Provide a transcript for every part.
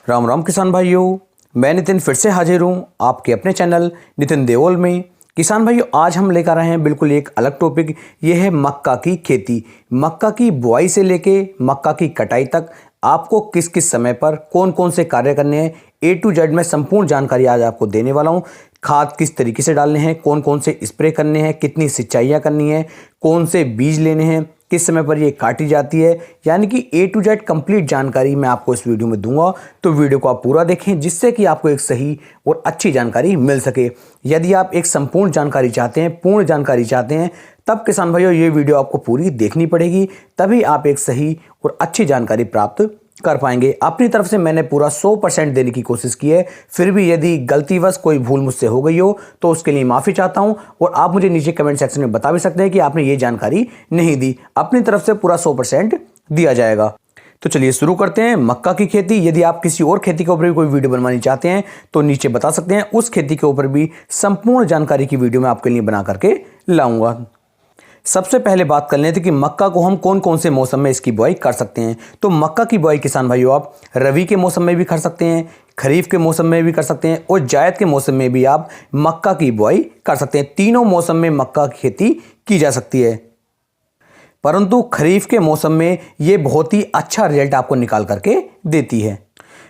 राम राम किसान भाइयों, मैं नितिन फिर से हाजिर हूँ आपके अपने चैनल नितिन देओल में। किसान भाइयों, आज हम लेकर आए हैं बिल्कुल एक अलग टॉपिक। ये है मक्का की खेती। मक्का की बुआई से लेके मक्का की कटाई तक आपको किस किस समय पर कौन कौन से कार्य करने हैं, ए टू जेड में संपूर्ण जानकारी आज आपको देने वाला हूँ। खाद किस तरीके से डालने हैं, कौन कौन से स्प्रे करने हैं, कितनी सिंचाइयाँ करनी है, कौन से बीज लेने हैं, किस समय पर ये काटी जाती है, यानी कि ए टू जेड कंप्लीट जानकारी मैं आपको इस वीडियो में दूंगा। तो वीडियो को आप पूरा देखें जिससे कि आपको एक सही और अच्छी जानकारी मिल सके। यदि आप एक संपूर्ण जानकारी चाहते हैं, पूर्ण जानकारी चाहते हैं, तब किसान भाइयों ये वीडियो आपको पूरी देखनी पड़ेगी, तभी आप एक सही और अच्छी जानकारी प्राप्त कर पाएंगे। अपनी तरफ से मैंने पूरा 100% देने की कोशिश की है, फिर भी यदि गलतीवश कोई भूल मुझसे हो गई हो तो उसके लिए माफ़ी चाहता हूं। और आप मुझे नीचे कमेंट सेक्शन में बता भी सकते हैं कि आपने ये जानकारी नहीं दी। अपनी तरफ से पूरा 100% दिया जाएगा। तो चलिए शुरू करते हैं मक्का की खेती। यदि आप किसी और खेती के ऊपर भी कोई वीडियो बनवानी चाहते हैं तो नीचे बता सकते हैं, उस खेती के ऊपर भी संपूर्ण जानकारी की वीडियो मैं आपके लिए बना करके लाऊंगा। सबसे पहले बात कर लेते हैं कि मक्का को हम कौन कौन से मौसम में इसकी बुआई कर सकते हैं। तो मक्का की बुआई किसान भाइयों आप रबी के मौसम में भी कर सकते हैं, खरीफ के मौसम में भी कर सकते हैं और जायद के मौसम में भी आप मक्का की बुआई कर सकते हैं। तीनों मौसम में मक्का की खेती की जा सकती है, परंतु खरीफ के मौसम में यह बहुत ही अच्छा रिजल्ट आपको निकाल करके देती है।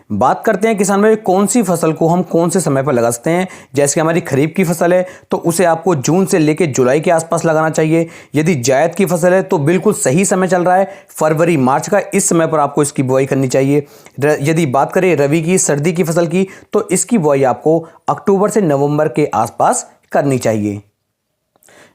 बात करते हैं किसान भाई कौन सी फसल को हम कौन से समय पर लगा सकते हैं। जैसे कि हमारी खरीफ की फसल है तो उसे आपको जून से लेकर जुलाई के आसपास लगाना चाहिए। यदि जायद की फसल है तो बिल्कुल सही समय चल रहा है, फरवरी मार्च का, इस समय पर आपको इसकी बुआई करनी चाहिए। यदि बात करें रबी की, सर्दी की फसल की, तो इसकी बुआई आपको अक्टूबर से नवंबर के आसपास करनी चाहिए।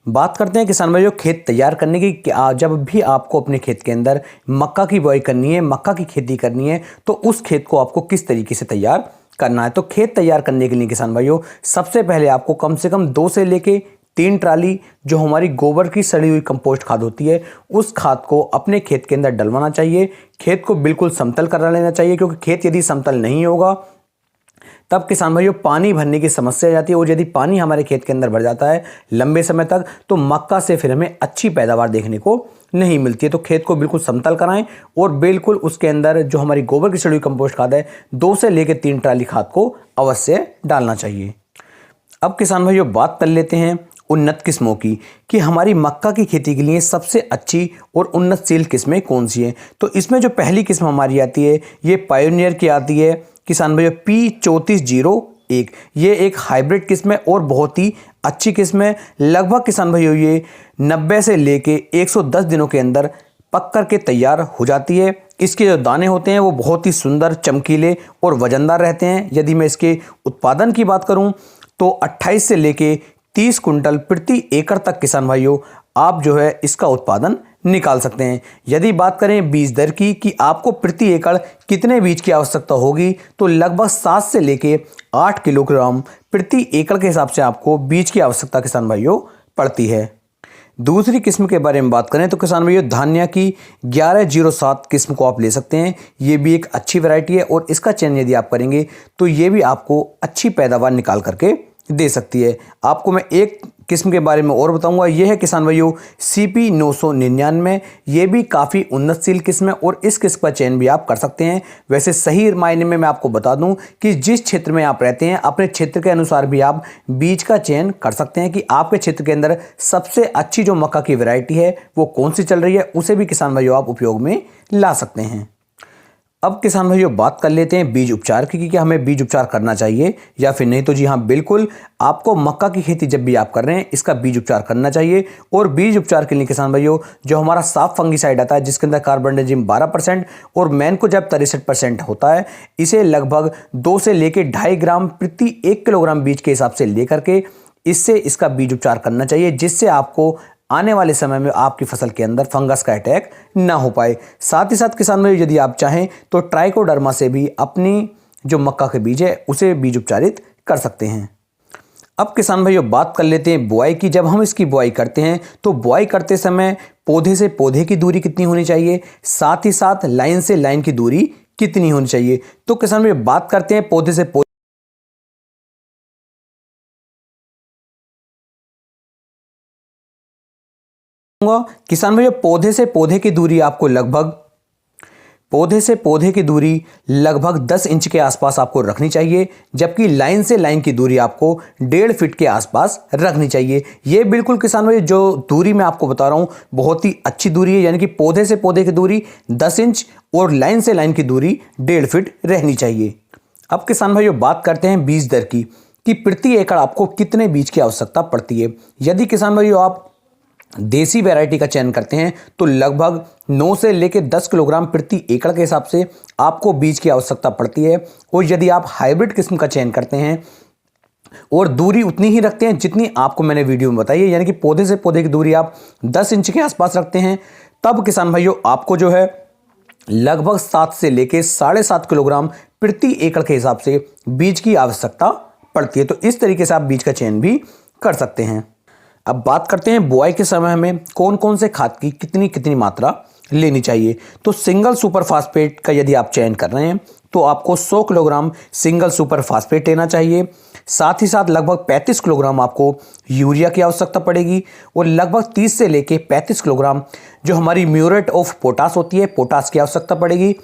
बात करते हैं किसान भाइयों खेत तैयार करने की। जब भी आपको अपने खेत के अंदर मक्का की बुआई करनी है, मक्का की खेती करनी है, तो उस खेत को आपको किस तरीके से तैयार करना है। तो खेत तैयार करने के लिए किसान भाइयों सबसे पहले आपको कम से कम 2 से लेके 3 ट्राली जो हमारी गोबर की सड़ी हुई कंपोस्ट खाद होती है, उस खाद को अपने खेत के अंदर डलवाना चाहिए। खेत को बिल्कुल समतल करा लेना चाहिए, क्योंकि खेत यदि समतल नहीं होगा तब किसान भाइयों पानी भरने की समस्या आ जाती है। और यदि पानी हमारे खेत के अंदर भर जाता है लंबे समय तक, तो मक्का से फिर हमें अच्छी पैदावार देखने को नहीं मिलती है। तो खेत को बिल्कुल समतल कराएं और बिल्कुल उसके अंदर जो हमारी गोबर की सड़ी हुई कंपोस्ट खाद है 2 से लेकर 3 ट्राली खाद को अवश्य डालना चाहिए। अब किसान भाइयों बात कर लेते हैं उन्नत किस्मों की, कि हमारी मक्का की खेती के लिए सबसे अच्छी और उन्नतशील किस्में कौन सी हैं। तो इसमें जो पहली किस्म हमारी आती है ये पायोनियर की आती है किसान भाइयों, P3401। ये एक हाइब्रिड किस्म है और बहुत ही अच्छी किस्म है। लगभग किसान भाइयों ये 90 से लेके 110 दिनों के अंदर पक करके तैयार हो जाती है। इसके जो दाने होते हैं वो बहुत ही सुंदर, चमकीले और वजनदार रहते हैं। यदि मैं इसके उत्पादन की बात करूं तो 28 से लेके 30 कुंटल प्रति एकड़ तक किसान भाइयों आप जो है इसका उत्पादन निकाल सकते हैं। यदि बात करें बीज दर की कि आपको प्रति एकड़ कितने बीज की आवश्यकता होगी, तो लगभग 7 से लेके 8 किलोग्राम प्रति एकड़ के हिसाब से आपको बीज की आवश्यकता किसान भाइयों पड़ती है। दूसरी किस्म के बारे में बात करें तो किसान भाइयों धान्या की 1107 किस्म को आप ले सकते हैं। ये भी एक अच्छी वैरायटी है और इसका चयन यदि आप करेंगे तो ये भी आपको अच्छी पैदावार निकाल करके दे सकती है। आपको मैं एक किस्म के बारे में और बताऊंगा, यह है किसान भाइयों CP 999। ये भी काफ़ी उन्नतशील किस्म है और इस किस्म का चयन भी आप कर सकते हैं। वैसे सही मायने में मैं आपको बता दूं कि जिस क्षेत्र में आप रहते हैं अपने क्षेत्र के अनुसार भी आप बीज का चयन कर सकते हैं, कि आपके क्षेत्र के अंदर सबसे अच्छी जो मक्का की वैरायटी है वो कौन सी चल रही है, उसे भी किसान भाइयों आप उपयोग में ला सकते हैं। अब किसान भाइयों बात कर लेते हैं बीज उपचार की, कि क्या हमें बीज उपचार करना चाहिए या फिर नहीं। तो जी हाँ, बिल्कुल आपको मक्का की खेती जब भी आप कर रहे हैं इसका बीज उपचार करना चाहिए। और बीज उपचार के लिए किसान भाइयों जो हमारा साफ फंगिसाइड आता है जिसके अंदर कार्बनडाजिम 12% और मैनकोजैब 63% होता है, इसे लगभग 2 से लेकर 2.5 ग्राम प्रति 1 किलोग्राम बीज के हिसाब से लेकर के इससे इसका बीज उपचार करना चाहिए, जिससे आपको आने वाले समय में आपकी फसल के अंदर फंगस का अटैक ना हो पाए। साथ ही साथ किसान भाई यदि आप चाहें तो ट्राइकोडर्मा से भी अपनी जो मक्का के बीज है उसे बीज उपचारित कर सकते हैं। अब किसान भाइयों बात कर लेते हैं बुआई की। जब हम इसकी बुआई करते हैं तो बुआई करते समय पौधे से पौधे की दूरी कितनी होनी चाहिए, साथ ही साथ लाइन से लाइन की दूरी कितनी होनी चाहिए। तो किसान भाई बात करते हैं पौधे से पौधे किसान भाइयों पौधे से पौधे की दूरी आपको लगभग पौधे से पौधे की दूरी लगभग 10 इंच के आसपास आपको रखनी चाहिए, जबकि लाइन से लाइन की दूरी आपको 1.5 फीट के आसपास रखनी चाहिए। ये बिल्कुल किसान भाई जो दूरी मैं आपको बता रहा हूँ बहुत ही अच्छी दूरी है, यानी कि पौधे से पौधे की दूरी 10 इंच और लाइन से लाइन की दूरी 1.5 फीट रहनी चाहिए। अब किसान भाइयों बात करते हैं बीज दर की कि प्रति एकड़ आपको कितने बीज की आवश्यकता पड़ती है। यदि किसान भाइयों आप देसी वैरायटी का चयन करते हैं तो लगभग 9 से लेकर 10 किलोग्राम प्रति एकड़ के हिसाब से आपको बीज की आवश्यकता पड़ती है। और यदि आप हाइब्रिड किस्म का चयन करते हैं और दूरी उतनी ही रखते हैं जितनी आपको मैंने वीडियो में बताई है, यानी कि पौधे से पौधे की दूरी आप 10 इंच के आसपास रखते हैं, तब किसान भाइयों आपको जो है लगभग 7 से लेकर 7.5 किलोग्राम प्रति एकड़ के हिसाब से बीज की आवश्यकता पड़ती है। तो इस तरीके से आप बीज का चयन भी कर सकते हैं। अब बात करते हैं बुआई के समय में कौन कौन से खाद की कितनी कितनी मात्रा लेनी चाहिए। तो सिंगल सुपर फास्फेट का यदि आप चयन कर रहे हैं तो आपको 100 किलोग्राम सिंगल सुपर फास्फेट लेना चाहिए। साथ ही साथ लगभग 35 किलोग्राम आपको यूरिया की आवश्यकता पड़ेगी और लगभग 30 से लेके 35 किलोग्राम जो हमारी म्यूरेट ऑफ पोटास होती है, पोटास की आवश्यकता पड़ेगी।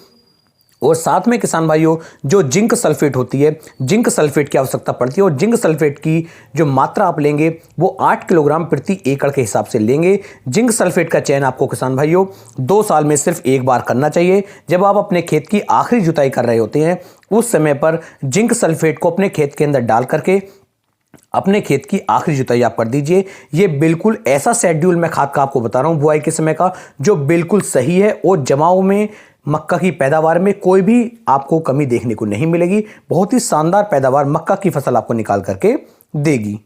और साथ में किसान भाइयों जो जिंक सल्फेट होती है, जिंक सल्फेट की आवश्यकता पड़ती है और जिंक सल्फेट की जो मात्रा आप लेंगे वो 8 किलोग्राम प्रति एकड़ के हिसाब से लेंगे। जिंक सल्फेट का चयन आपको किसान भाइयों 2 साल में सिर्फ एक बार करना चाहिए। जब आप अपने खेत की आखिरी जुताई कर रहे होते हैं उस समय पर जिंक सल्फेट को अपने खेत के अंदर डाल करके अपने खेत की आखिरी जुताई आप कर दीजिए। ये बिल्कुल ऐसा शेड्यूल मैं खाद का आपको बता रहा हूँ बुआई के समय का जो बिल्कुल सही है और जमाव में मक्का की पैदावार में कोई भी आपको कमी देखने को नहीं मिलेगी। बहुत ही शानदार पैदावार मक्का की फसल आपको निकाल करके देगी।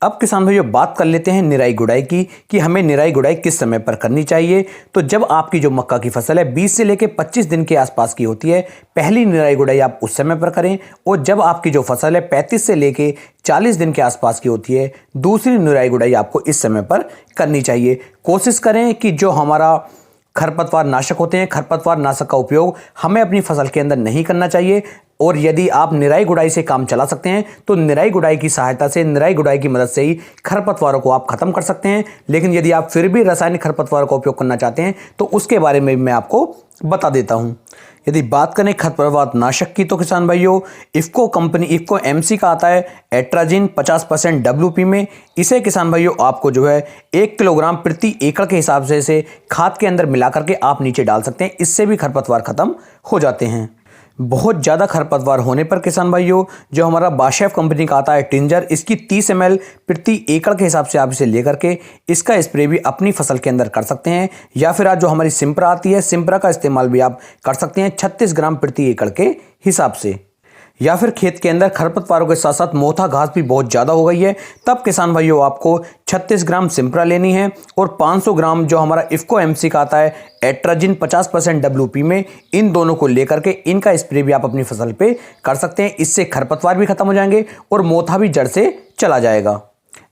अब किसान भाइयों बात कर लेते हैं निराई गुड़ाई की कि हमें निराई गुड़ाई किस समय पर करनी चाहिए। तो जब आपकी जो मक्का की फसल है 20 से लेकर 25 दिन के आसपास की होती है, पहली निराई गुड़ाई आप उस समय पर करें। और जब आपकी जो फसल है 35 से लेकर 40 दिन के आसपास की होती है, दूसरी निराई गुड़ाई आपको इस समय पर करनी चाहिए। कोशिश करें कि जो हमारा खरपतवार नाशक होते हैं, खरपतवार नाशक का उपयोग हमें अपनी फसल के अंदर नहीं करना चाहिए। और यदि आप निराई गुड़ाई से काम चला सकते हैं तो निराई गुड़ाई की सहायता से, निराई गुड़ाई की मदद से ही खरपतवारों को आप खत्म कर सकते हैं। लेकिन यदि आप फिर भी रासायनिक खरपतवारों का उपयोग करना चाहते हैं तो उसके बारे में मैं आपको बता देता हूं। यदि बात करें खरपतवार नाशक की तो किसान भाइयों इफ्को कंपनी, इफ्को एमसी का आता है एट्राजिन 50% WP में। इसे किसान भाइयों आपको जो है 1 किलोग्राम प्रति एकड़ के हिसाब से इसे खाद के अंदर मिला करके आप नीचे डाल सकते हैं। इससे भी खरपतवार खत्म हो जाते हैं। बहुत ज़्यादा खरपतवार होने पर किसान भाइयों जो हमारा बाशेफ कंपनी का आता है टिंजर, इसकी 30 ml प्रति एकड़ के हिसाब से आप इसे लेकर के इसका स्प्रे भी अपनी फसल के अंदर कर सकते हैं। या फिर आज जो हमारी सिंप्रा आती है, सिंप्रा का इस्तेमाल भी आप कर सकते हैं 36 ग्राम प्रति एकड़ के हिसाब से। या फिर खेत के अंदर खरपतवारों के साथ साथ मोथा घास भी बहुत ज़्यादा हो गई है, तब किसान भाइयों आपको 36 ग्राम सिंप्रा लेनी है और 500 ग्राम जो हमारा इफ्को एमसी का आता है एट्राजिन 50% WP में, इन दोनों को लेकर के इनका स्प्रे भी आप अपनी फसल पे कर सकते हैं। इससे खरपतवार भी खत्म हो जाएंगे और मोथा भी जड़ से चला जाएगा।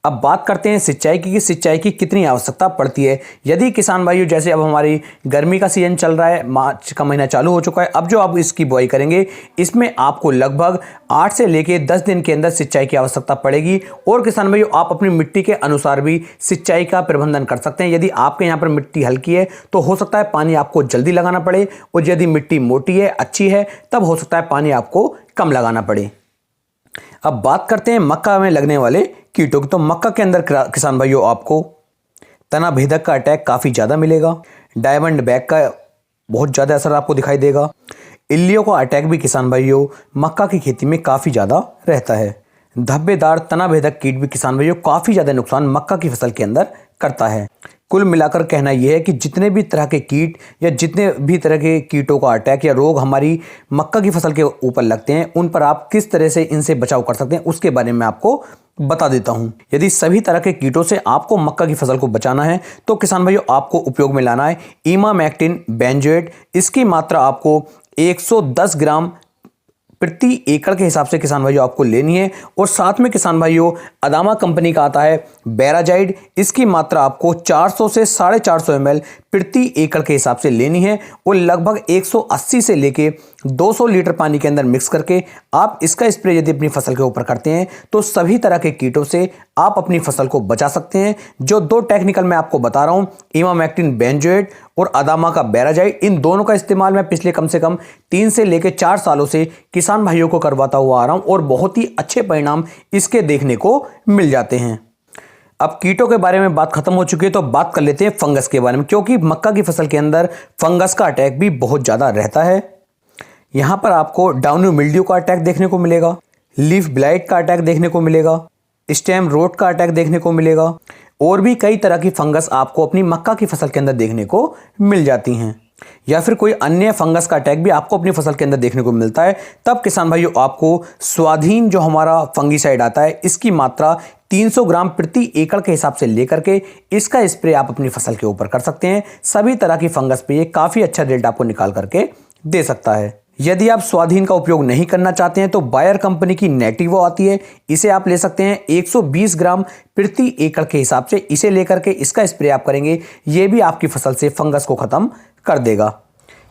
अब बात करते हैं सिंचाई की कि सिंचाई की कितनी आवश्यकता पड़ती है। यदि किसान भाइयों जैसे अब हमारी गर्मी का सीजन चल रहा है, मार्च का महीना चालू हो चुका है, अब जो आप इसकी बुआई करेंगे इसमें आपको लगभग 8 से लेकर 10 दिन के अंदर सिंचाई की आवश्यकता पड़ेगी। और किसान भाइयों आप अपनी मिट्टी के अनुसार भी सिंचाई का प्रबंधन कर सकते हैं। यदि आपके यहाँ पर मिट्टी हल्की है तो हो सकता है पानी आपको जल्दी लगाना पड़े, और यदि मिट्टी मोटी है, अच्छी है, तब हो सकता है पानी आपको कम लगाना पड़े। अब बात करते हैं मक्का में लगने वाले कीटों की। तो मक्का के अंदर किसान भाइयों आपको तना भेदक का अटैक काफ़ी ज़्यादा मिलेगा। डायमंड बैग का बहुत ज़्यादा असर आपको दिखाई देगा। इल्लियों का अटैक भी किसान भाइयों मक्का की खेती में काफ़ी ज़्यादा रहता है। धब्बेदार तना भेदक कीट भी किसान भाइयों काफ़ी ज़्यादा नुकसान मक्का की फसल के अंदर करता है। कुल मिलाकर कहना यह है कि जितने भी तरह के कीट या जितने भी तरह के कीटों का अटैक या रोग हमारी मक्का की फसल के ऊपर लगते हैं, उन पर आप किस तरह से इनसे बचाव कर सकते हैं उसके बारे में आपको बता देता हूं। यदि सभी तरह के कीटों से आपको मक्का की फसल को बचाना है तो किसान भाइयों आपको उपयोग में लाना है इमामेक्टिन बेंजोएट। इसकी मात्रा आपको 110 ग्राम प्रति एकड़ के हिसाब से किसान भाइयों आपको लेनी है। और साथ में किसान भाइयों अदामा कंपनी का आता है बेराजाइड। इसकी मात्रा आपको 400 से 450 ml प्रति एकड़ के हिसाब से लेनी है और लगभग 180 से लेके 200 लीटर पानी के अंदर मिक्स करके आप इसका स्प्रे यदि अपनी फसल के ऊपर करते हैं तो सभी तरह के कीटों से आप अपनी फसल को बचा सकते हैं। जो 2 टेक्निकल मैं आपको बता रहा हूं, इमामेक्टिन बेंजोएट और अदामा का बेराजाइड, इन दोनों का इस्तेमाल मैं पिछले कम से कम 3 से लेकर 4 सालों से किसान भाइयों को करवाता हुआ आ रहा हूं और बहुत ही अच्छे परिणाम इसके देखने को मिल जाते हैं। अब कीटों के बारे में बात खत्म हो चुकी है तो बात कर लेते हैं फंगस के बारे में, क्योंकि मक्का की फसल के अंदर फंगस का अटैक भी बहुत ज़्यादा रहता है। यहाँ पर आपको डाउनी मिल्ड्यू का अटैक देखने को मिलेगा, लीफ ब्लाइट का अटैक देखने को मिलेगा, स्टेम रोट का अटैक देखने को मिलेगा और भी कई तरह की फंगस आपको अपनी मक्का की फसल के अंदर देखने को मिल जाती हैं, या फिर कोई अन्य फंगस का अटैक भी आपको अपनी फसल के अंदर देखने को मिलता है। तब किसान भाइयों आपको स्वाधीन जो हमारा फंगीसाइड आता है इसकी मात्रा 300 ग्राम प्रति एकड़ के हिसाब से लेकर के इसका स्प्रे आप अपनी फसल के ऊपर कर सकते हैं। सभी तरह की फंगस पे ये काफ़ी अच्छा रिजल्ट आपको निकाल करके दे सकता है। यदि आप स्वाधीन का उपयोग नहीं करना चाहते हैं तो बायर कंपनी की नेटिवो आती है, इसे आप ले सकते हैं 120 ग्राम प्रति एकड़ के हिसाब से। इसे लेकर के इसका स्प्रे आप करेंगे, ये भी आपकी फसल से फंगस को ख़त्म कर देगा।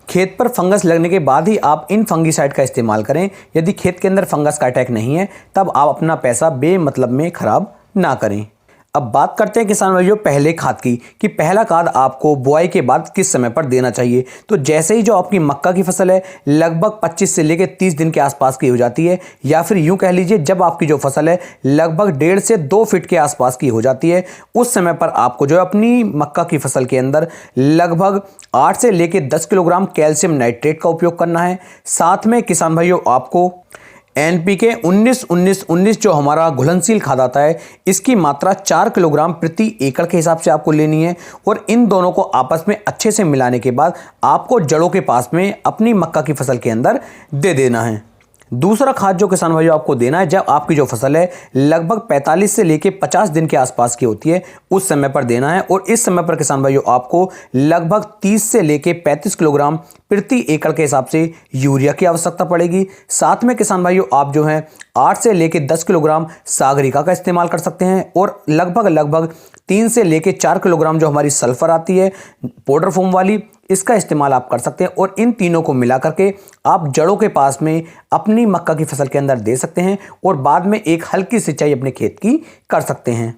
खेत पर फंगस लगने के बाद ही आप इन फंगीसाइड का इस्तेमाल करें। यदि खेत के अंदर फंगस का अटैक नहीं है तब आप अपना पैसा बेमतलब में खराब ना करें। अब बात करते हैं किसान भाइयों पहले खाद की, कि पहला खाद आपको बुआई के बाद किस समय पर देना चाहिए। तो जैसे ही जो आपकी मक्का की फसल है लगभग 25 से लेकर 30 दिन के आसपास की हो जाती है, या फिर यूं कह लीजिए जब आपकी जो फसल है लगभग 1.5 से 2 फीट के आसपास की हो जाती है, उस समय पर आपको जो अपनी मक्का की फसल के अंदर लगभग 8 से लेकर 10 किलोग्राम कैल्शियम नाइट्रेट का उपयोग करना है। साथ में किसान भाइयों आपको NPK 19-19-19 जो हमारा घुलनशील खाद आता है इसकी मात्रा 4 किलोग्राम प्रति एकड़ के हिसाब से आपको लेनी है और इन दोनों को आपस में अच्छे से मिलाने के बाद आपको जड़ों के पास में अपनी मक्का की फसल के अंदर दे देना है। दूसरा खाद जो किसान भाइयों आपको देना है जब आपकी जो फसल है लगभग 45 से लेकर 50 दिन के आसपास की होती है, उस समय पर देना है। और इस समय पर किसान भाइयों आपको लगभग 30 से लेकर 35 किलोग्राम प्रति एकड़ के हिसाब से यूरिया की आवश्यकता पड़ेगी। साथ में किसान भाइयों आप जो है 8 से लेकर 10 किलोग्राम सागरिका का इस्तेमाल कर सकते हैं और लगभग 3 से लेकर 4 किलोग्राम जो हमारी सल्फर आती है पाउडर फॉर्म वाली, इसका इस्तेमाल आप कर सकते हैं। और इन तीनों को मिला करके आप जड़ों के पास में अपनी मक्का की फसल के अंदर दे सकते हैं और बाद में एक हल्की सिंचाई अपने खेत की कर सकते हैं।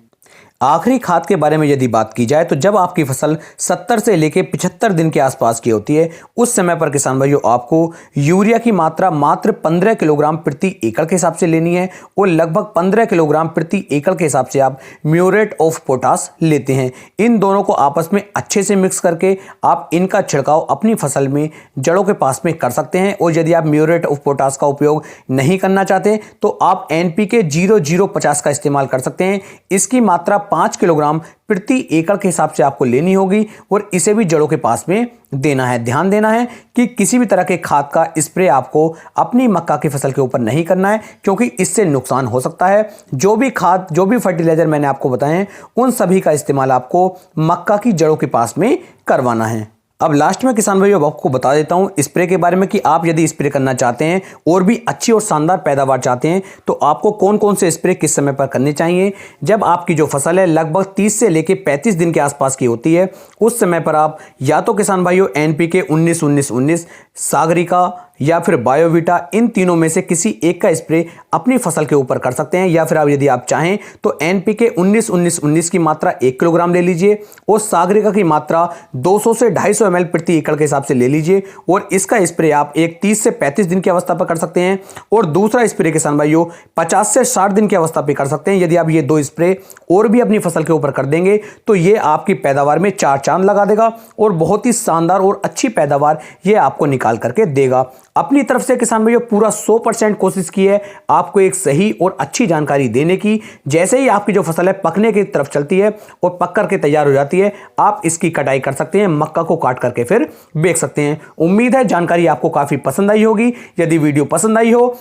आखिरी खाद के बारे में यदि बात की जाए तो जब आपकी फसल 70 से लेकर 75 दिन के आसपास की होती है, उस समय पर किसान भाइयों आपको यूरिया की मात्रा मात्र 15 किलोग्राम प्रति एकड़ के हिसाब से लेनी है और लगभग 15 किलोग्राम प्रति एकड़ के हिसाब से आप म्यूरेट ऑफ पोटास लेते हैं। इन दोनों को आपस में अच्छे से मिक्स करके आप इनका छिड़काव अपनी फसल में जड़ों के पास में कर सकते हैं। और यदि आप म्यूरेट ऑफ पोटास का उपयोग नहीं करना चाहते तो आप NPK 0050 का इस्तेमाल कर सकते हैं। इसकी मात्रा 5 किलोग्राम प्रति एकड़ के हिसाब से आपको लेनी होगी और इसे भी जड़ों के पास में देना है। ध्यान देना है कि किसी भी तरह के खाद का स्प्रे आपको अपनी मक्का की फसल के ऊपर नहीं करना है, क्योंकि इससे नुकसान हो सकता है। जो भी खाद, जो भी फर्टिलाइजर मैंने आपको बताए हैं उन सभी का इस्तेमाल आपको मक्का की जड़ों के पास में करवाना है। अब लास्ट में किसान भाइयों आपको बता देता हूं स्प्रे के बारे में कि आप यदि स्प्रे करना चाहते हैं और भी अच्छी और शानदार पैदावार चाहते हैं तो आपको कौन कौन से स्प्रे किस समय पर करने चाहिए। जब आपकी जो फसल है लगभग 30 से लेकर 35 दिन के आसपास की होती है, उस समय पर आप या तो किसान भाइयों NPK 19-19-19, सागरिका या फिर बायोविटा, इन तीनों में से किसी एक का स्प्रे अपनी फसल के ऊपर कर सकते हैं। या फिर यदि आप चाहें तो NPK 19-19-19 की मात्रा 1 किलोग्राम ले लीजिए और सागरिका की मात्रा 200 से 250 ml प्रति एकड़ के हिसाब से ले लीजिए और इसका स्प्रे आप एक 30 से 35 दिन की अवस्था पर कर सकते हैं। और दूसरा स्प्रे किसान भाइयों 50 से 60 दिन की अवस्था पर कर सकते हैं। यदि आप ये 2 स्प्रे और भी अपनी फसल के ऊपर कर देंगे तो ये आपकी पैदावार में 4 चांद लगा देगा और बहुत ही शानदार और अच्छी पैदावार ये आपको निकाल करके देगा। अपनी तरफ से किसान भाइयों पूरा 100% कोशिश की है आपको एक सही और अच्छी जानकारी देने की। जैसे ही आपकी जो फसल है पकने की तरफ चलती है और पक करके तैयार हो जाती है, आप इसकी कटाई कर सकते हैं, मक्का को काट करके फिर बेच सकते हैं। उम्मीद है जानकारी आपको काफी पसंद आई होगी। यदि वीडियो पसंद आई हो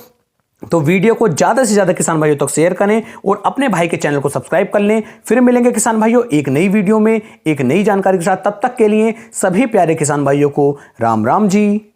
तो वीडियो को ज्यादा से ज्यादा किसान भाइयों तक शेयर करें और अपने भाई के चैनल को सब्सक्राइब कर लें। फिर मिलेंगे किसान भाइयों एक नई वीडियो में एक नई जानकारी के साथ। तब तक के लिए सभी प्यारे किसान भाइयों को राम राम जी।